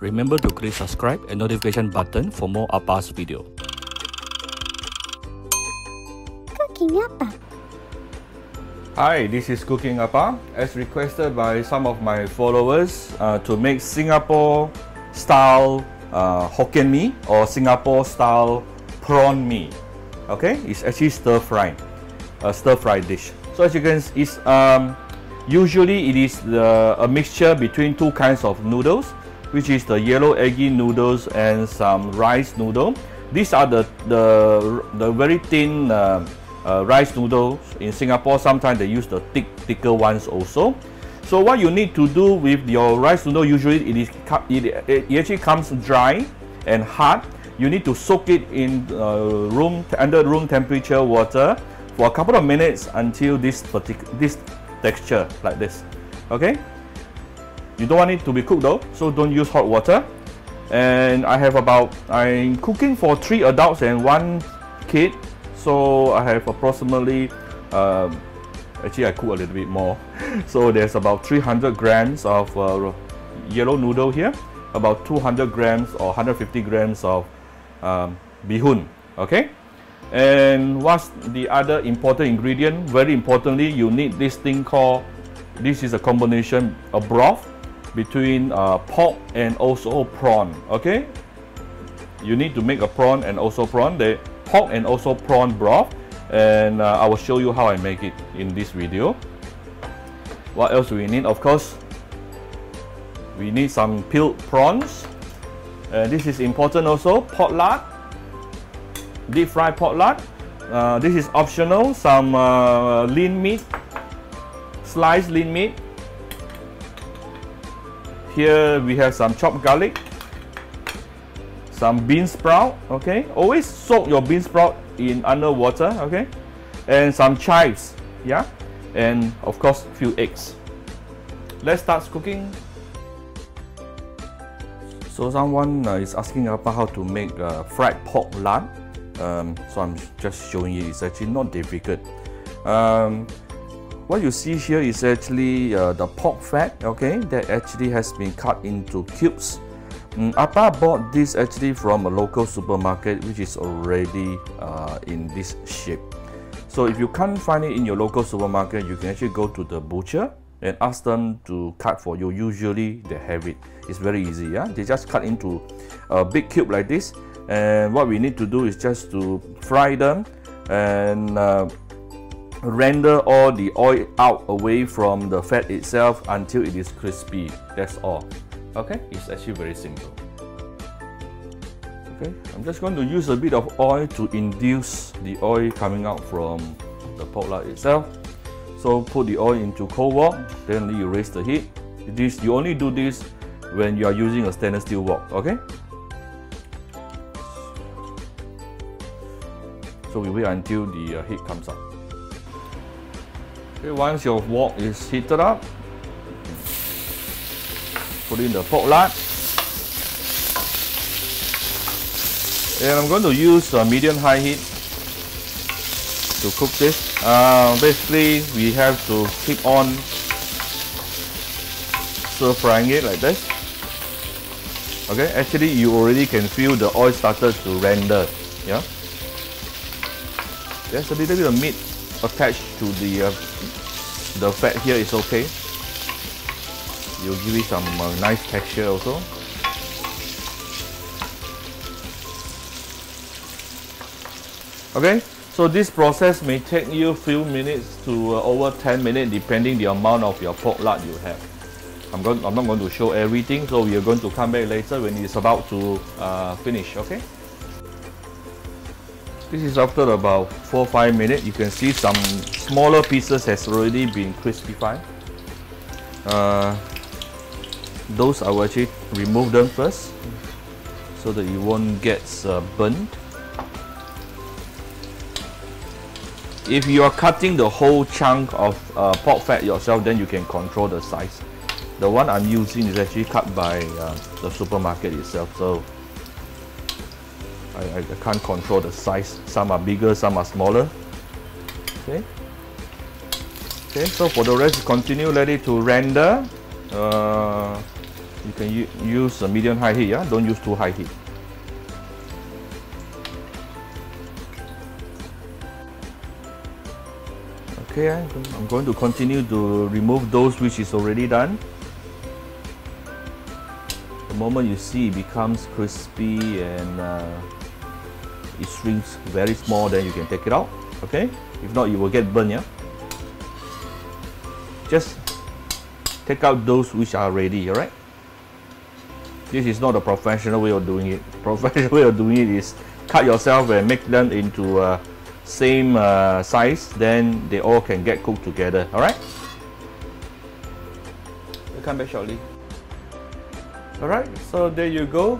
Remember to click subscribe and notification button for more Appa's video. Cooking Appa. Hi, this is Cooking Appa, as requested by some of my followers to make Singapore style Hokkien mee or Singapore style prawn mee. Okay, it's actually stir-fry, a stir-fry dish. So as you can see, usually it is a mixture between two kinds of noodles, which is the yellow eggy noodles and some rice noodle. These are the very thin rice noodles. In Singapore, sometimes they use the thicker ones also. So what you need to do with your rice noodle, usually it actually comes dry and hard. You need to soak it in under room temperature water for a couple of minutes until this texture like this. Okay, you don't want it to be cooked though, so don't use hot water. And I'm cooking for 3 adults and 1 kid, so I have approximately actually I cook a little bit more. So there's about 300 grams of yellow noodle here, about 200 grams or 150 grams of bihun. Okay, and what's the other important ingredient? Very importantly, you need this thing called, this is a combination of broth between pork and also prawn. Okay, you need to make a prawn and also prawn, the pork and also prawn broth, and I will show you how I make it in this video. What else do we need? Of course, we need some peeled prawns, and this is important also. Pork lard, deep fried pork lard. This is optional. Some lean meat, sliced lean meat. Here we have some chopped garlic, some bean sprout. Okay, always soak your bean sprout in underwater. Okay, and some chives. Yeah, and of course few eggs. Let's start cooking. So someone is asking about how to make fried pork lard. So I'm just showing you. It's actually not difficult. What you see here is actually the pork fat, okay, that actually has been cut into cubes. Appa bought this actually from a local supermarket, which is already in this shape. So if you can't find it in your local supermarket, you can actually go to the butcher and ask them to cut for you. Usually they have it. It's very easy. Yeah, they just cut into a big cube like this. And what we need to do is just to fry them and render all the oil out away from the fat itself until it is crispy. That's all. Okay, it's actually very simple. Okay, I'm just going to use a bit of oil to induce the oil coming out from the pork lard itself. So put the oil into cold wok, then you raise the heat. You only do this when you are using a stainless steel wok. Okay. So we wait until the heat comes up. Okay, once your wok is heated up, put in the pork lard. And I'm going to use medium-high heat to cook this. Basically, we have to keep on stir-frying it like this. Okay, actually you already can feel the oil started to render. Yeah. There's a little bit of meat attached to the fat here. Is okay. You'll give it some nice texture also. Okay, so this process may take you a few minutes to over 10 minutes, depending the amount of your pork lard you have. I'm not going to show everything, so we are going to come back later when it's about to finish. Okay. This is after about 4-5 minutes. You can see some smaller pieces has already been crispified. Those I will actually remove them first so that it won't get burnt. If you are cutting the whole chunk of pork fat yourself, then you can control the size. The one I'm using is actually cut by the supermarket itself, so I can't control the size. Some are bigger, some are smaller. Okay. Okay, so for the rest, continue, let it to render. You can use a medium high heat, yeah? Don't use too high heat. Okay, I'm going to continue to remove those which is already done. The moment you see it becomes crispy and it shrinks very small, then you can take it out. Okay, if not you will get burnt. Yeah, just take out those which are ready. All right, this is not a professional way of doing it. Professional way of doing it is cut yourself and make them into same size, then they all can get cooked together. All right, we'll come back shortly. Alright, so there you go.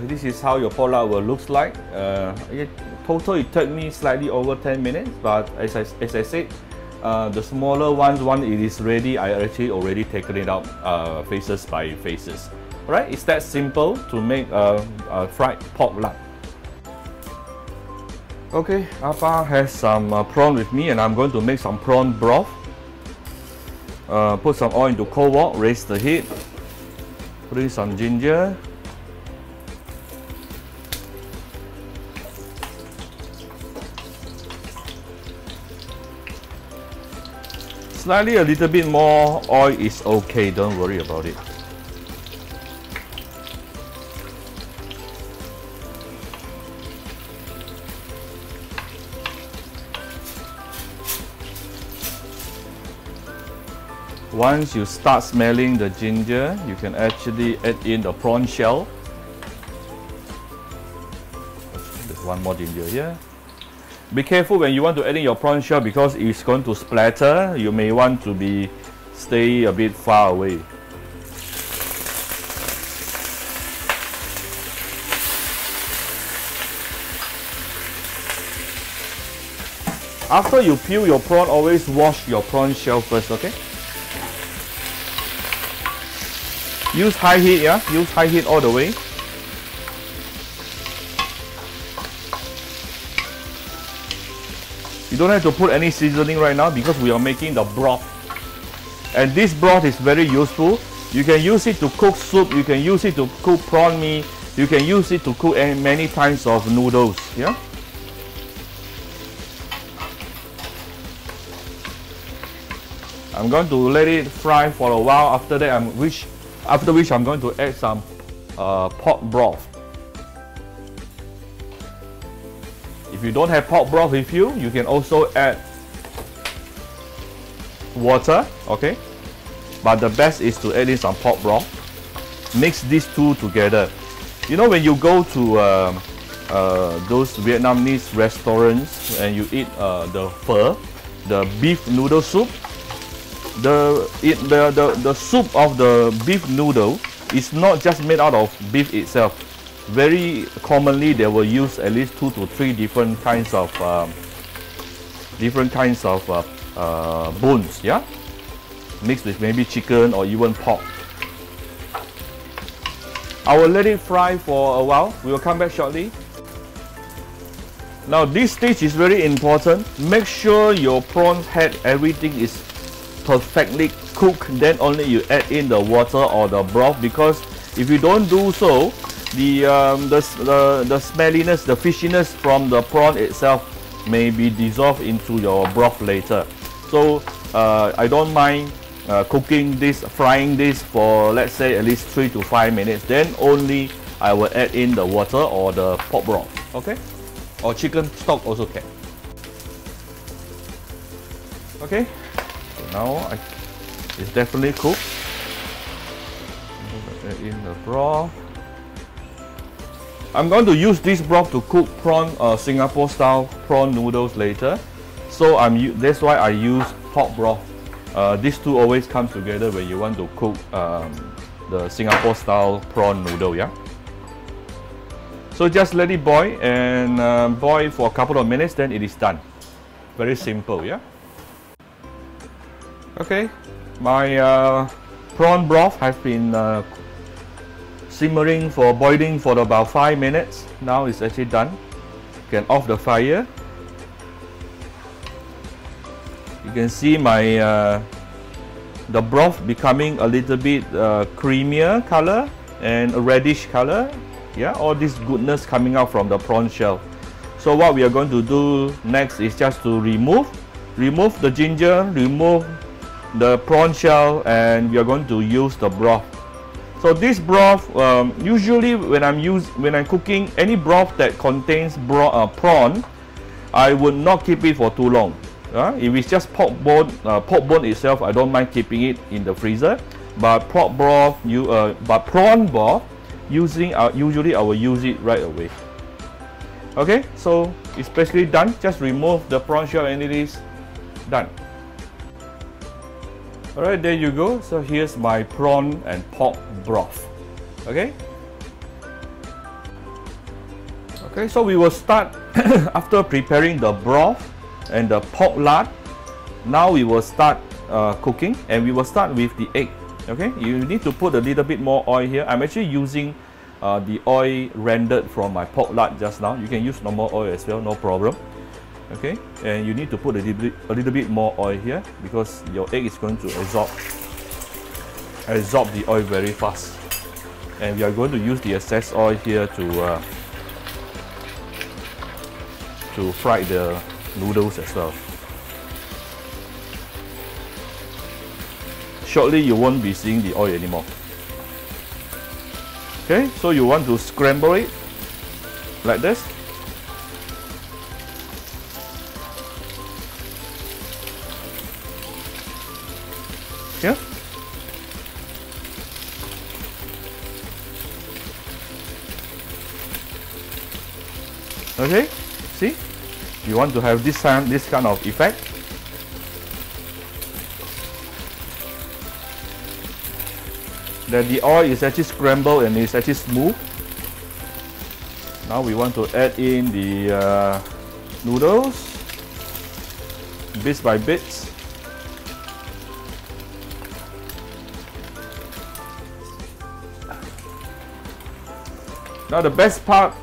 This is how your pork lard will look like. Total it took me slightly over 10 minutes, but as I said, the smaller ones, when it is ready, I actually already taken it out faces by faces. Alright, it's that simple to make a fried pork lard. Okay, Appa has some prawn with me, and I'm going to make some prawn broth. Put some oil into cold wok, raise the heat. Put in some ginger. Slightly a little bit more oil is okay, don't worry about it. Once you start smelling the ginger, you can actually add in the prawn shell. There's one more ginger here. Be careful when you want to add in your prawn shell because it's going to splatter. You may want to stay a bit far away. After you peel your prawn, always wash your prawn shell first, okay? Use high heat, yeah? Use high heat all the way. You don't have to put any seasoning right now because we are making the broth. And this broth is very useful. You can use it to cook soup, you can use it to cook prawn mee, you can use it to cook many types of noodles, yeah? I'm going to let it fry for a while. After that, after which I'm going to add some pork broth. If you don't have pork broth with you, you can also add water, okay? But the best is to add in some pork broth. Mix these two together. You know, when you go to those Vietnamese restaurants and you eat the pho, the beef noodle soup, the soup of the beef noodle is not just made out of beef itself. Very commonly they will use at least 2 to 3 different kinds of bones, yeah, mixed with maybe chicken or even pork. I will let it fry for a while. We will come back shortly. Now this stage is very important. Make sure your prawn head, everything is perfectly cooked, then only you add in the water or the broth, because if you don't do so, the smelliness, the fishiness from the prawn itself may be dissolved into your broth later. So I don't mind frying this for, let's say, at least 3 to 5 minutes, then only I will add in the water or the pork broth, okay? Or chicken stock also can. Okay, so now it's definitely cooked. Add in the broth. I'm going to use this broth to cook prawn, Singapore style prawn noodles later. So that's why I use pork broth. These two always comes together when you want to cook the Singapore style prawn noodle, yeah. So just let it boil and boil for a couple of minutes, then it is done. Very simple, yeah. Okay, my prawn broth has been boiling for about 5 minutes. Now it's actually done. You can off the fire. You can see my the broth becoming a little bit creamier color and a reddish color. Yeah, all this goodness coming out from the prawn shell. So what we are going to do next is just to remove the ginger, remove the prawn shell, and we are going to use the broth. So this broth, usually when I'm cooking any broth that contains prawn, I would not keep it for too long. If it's just pork bone itself, I don't mind keeping it in the freezer. But prawn broth, usually I will use it right away. Okay, so it's basically done. Just remove the prawn shell and it is done. Alright, there you go. So here's my prawn and pork broth. Okay. Okay, so we will start after preparing the broth and the pork lard. Now we will start cooking, and we will start with the egg. Okay, you need to put a little bit more oil here. I'm actually using the oil rendered from my pork lard just now. You can use normal oil as well, no problem. Okay, and you need to put a little bit more oil here because your egg is going to absorb the oil very fast. And we are going to use the excess oil here to fry the noodles as well. Shortly you won't be seeing the oil anymore. Okay, so you want to scramble it like this. Here. Okay, see? You want to have this kind of effect. That the oil is actually scrambled and is actually smooth. Now we want to add in the noodles, bits by bits. Now the best part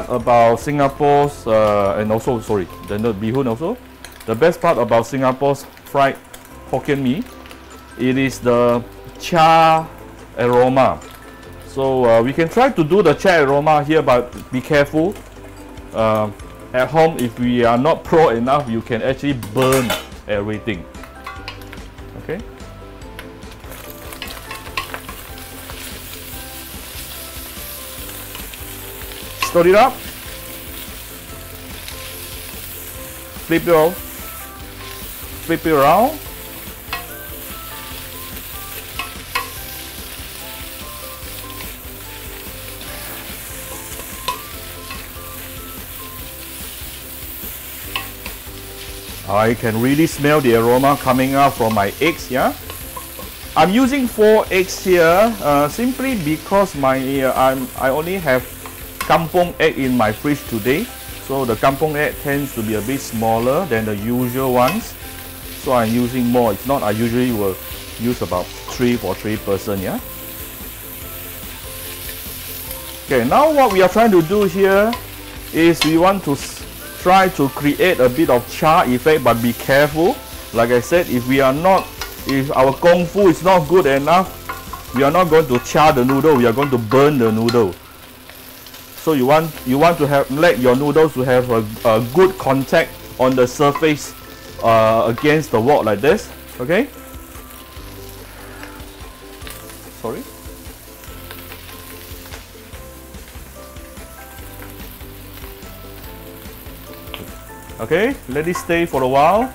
about Singapore's and also the bihun also, the best part about Singapore's fried Hokkien Mee, it is the char aroma. So we can try to do the char aroma here, but be careful. At home, if we are not pro enough, you can actually burn everything. Okay. Stir it up. Flip it around. I can really smell the aroma coming out from my eggs. Yeah, I'm using 4 eggs here simply because I only have kampung egg in my fridge today. So the kampung egg tends to be a bit smaller than the usual ones. So I'm using more. If not, I usually will use about 3 for 3 person. Yeah. Okay. Now what we are trying to do here is we want to try to create a bit of char effect, but be careful. Like I said, if our kung fu is not good enough, we are not going to char the noodle, we are going to burn the noodle. So you want to let your noodles to have a good contact on the surface against the wok like this. Okay. Sorry. Okay, let it stay for a while.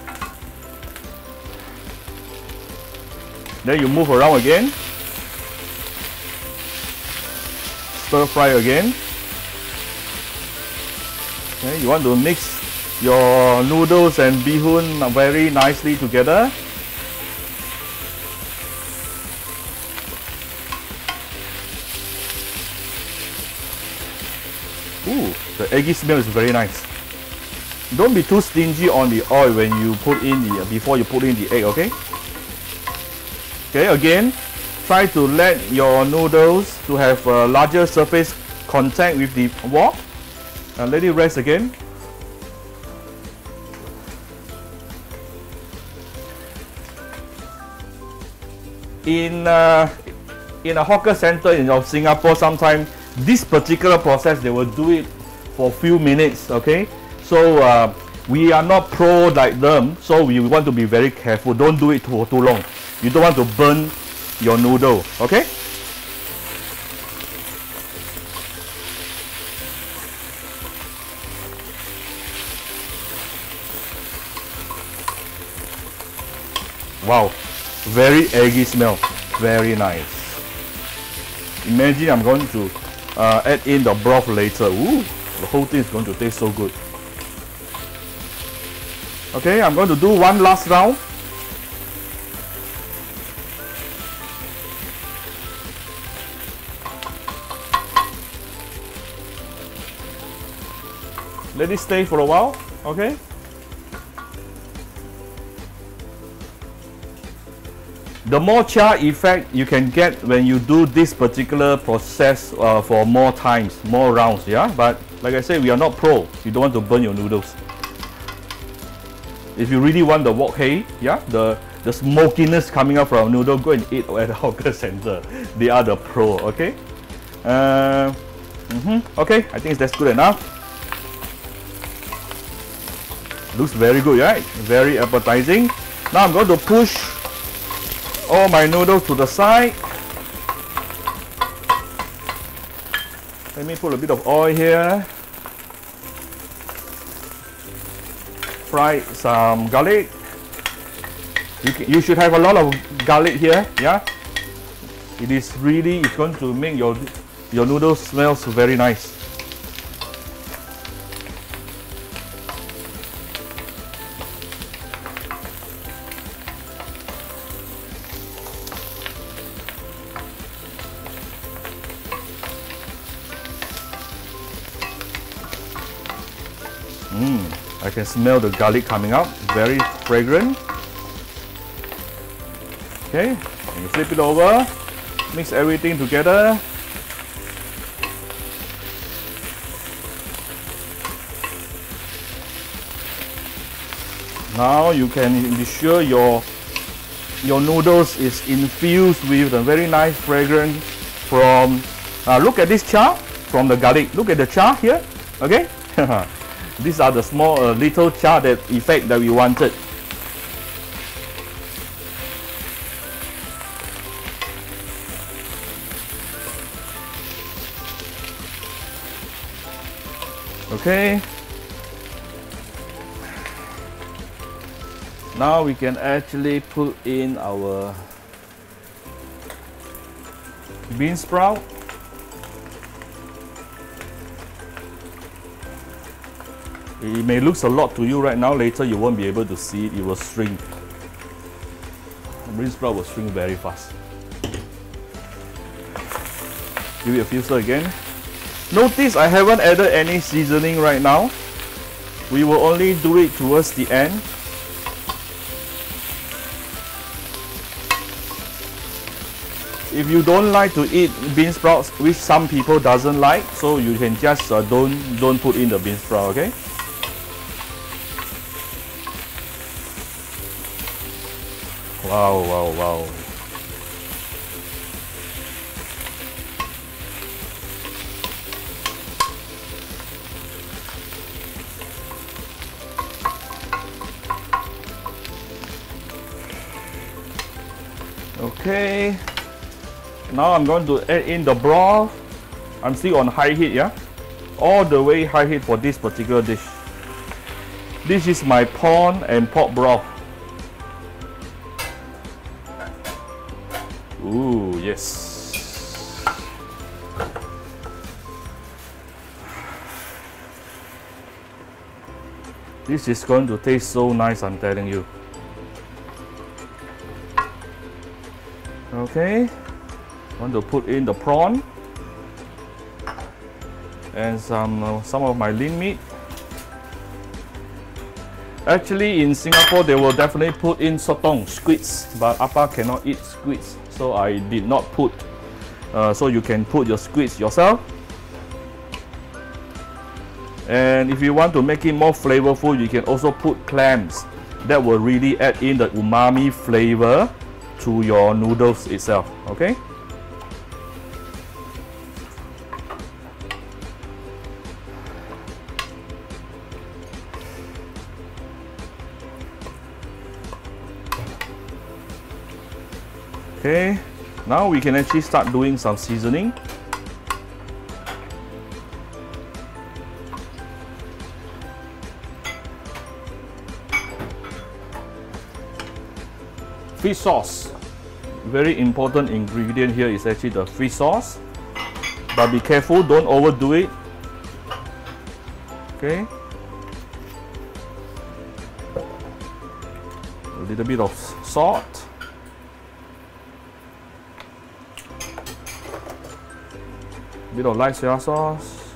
Then you move around again. Stir fry again. Okay, you want to mix your noodles and bihun very nicely together. Ooh, the eggy smell is very nice. Don't be too stingy on the oil when you put in before you put in the egg, okay? Okay, again, try to let your noodles to have a larger surface contact with the wok and let it rest again. in a hawker center in Singapore, sometimes this particular process they will do it for a few minutes. Okay, so we are not pro like them, so we want to be very careful. Don't do it for too long. You don't want to burn your noodle. Okay. Wow, very eggy smell, very nice. Imagine I'm going to add in the broth later. Ooh, the whole thing is going to taste so good. Okay, I'm going to do one last round. Let it stay for a while, okay? The more char effect you can get when you do this particular process for more times, more rounds, yeah? But like I said, we are not pro. You don't want to burn your noodles. If you really want the wok hei, yeah, the smokiness coming out from a noodle, go and eat at the hawker center. They are the pro, okay? Okay, I think that's good enough. Looks very good, right? Very appetizing. Now I'm going to push all my noodles to the side. Let me put a bit of oil here. Fry some garlic. You should have a lot of garlic here, yeah? It's going to make your noodles smells very nice. I can smell the garlic coming out, very fragrant. Okay, and you flip it over, mix everything together. Now you can be sure your noodles is infused with a very nice fragrance from, look at this char from the garlic. Look at the char here, okay? These are the small little char that effect that we wanted. Okay. Now we can actually put in our bean sprout. It may look a lot to you right now, later you won't be able to see it, it will shrink. The bean sprout will shrink very fast. Give it a few stir again. Notice I haven't added any seasoning right now. We will only do it towards the end. If you don't like to eat bean sprouts, which some people doesn't like, so you can just don't put in the bean sprout, okay? Wow, wow, wow. Okay. Now I'm going to add in the broth. I'm still on high heat, yeah? All the way high heat for this particular dish. This is my prawn and pork broth. Ooh, yes. This is going to taste so nice, I'm telling you. Okay. Want to put in the prawn and some of my lean meat. Actually, in Singapore, they will definitely put in sotong, squids, but Appa cannot eat squids, so I did not put. So you can put your squids yourself. And if you want to make it more flavorful, you can also put clams. That will really add in the umami flavor to your noodles itself. Okay. Okay, now we can actually start doing some seasoning. Fish sauce. Very important ingredient here is actually the fish sauce. But be careful, don't overdo it. Okay. A little bit of salt. Bit of light soy sauce.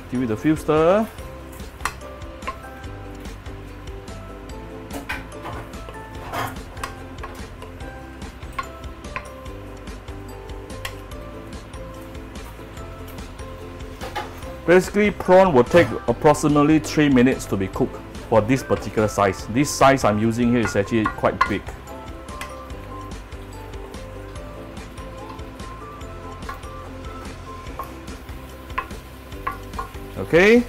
Give it a few stir. Basically, prawn will take approximately 3 minutes to be cooked for this particular size. This size I'm using here is actually quite big. Okay.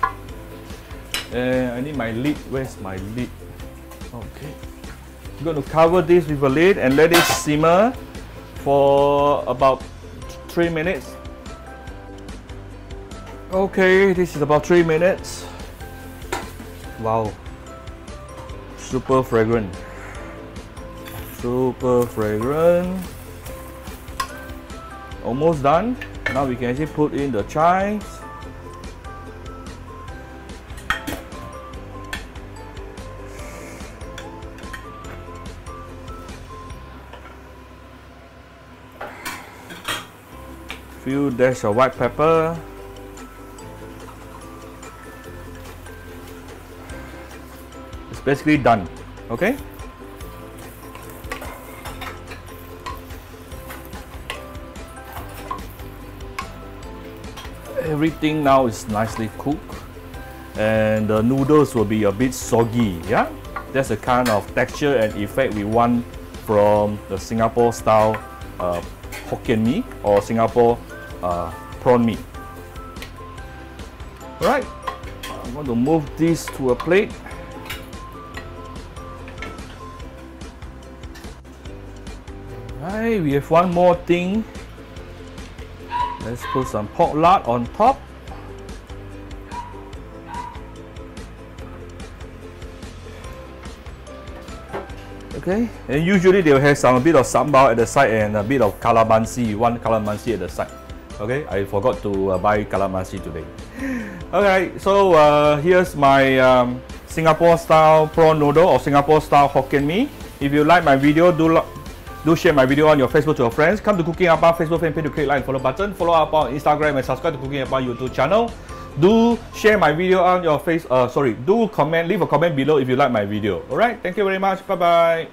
I need my lid. Where's my lid? Okay. I'm going to cover this with a lid and let it simmer for about 3 minutes. Okay, this is about 3 minutes. Wow. Super fragrant. Super fragrant. Almost done. Now we can actually put in the chives. Few dash of white pepper. It's basically done. Okay. Everything now is nicely cooked, and the noodles will be a bit soggy. Yeah, that's the kind of texture and effect we want from the Singapore style Hokkien mee or Singapore prawn mee. Alright, I'm going to move this to a plate. Alright, we have one more thing. Let's put some pork lard on top. Okay, and usually they'll have a bit of sambal at the side and a bit of calamansi, one calamansi at the side. Okay, I forgot to buy calamansi today. Okay, so here's my Singapore style prawn noodle or Singapore style Hokkien mee. If you like my video, do share my video on your Facebook to your friends. Come to Cooking Appa Facebook fan page to click like and follow button. Follow Appa on Instagram and subscribe to Cooking Appa YouTube channel. Do share my video on your do leave a comment below if you like my video. Alright, thank you very much. Bye bye.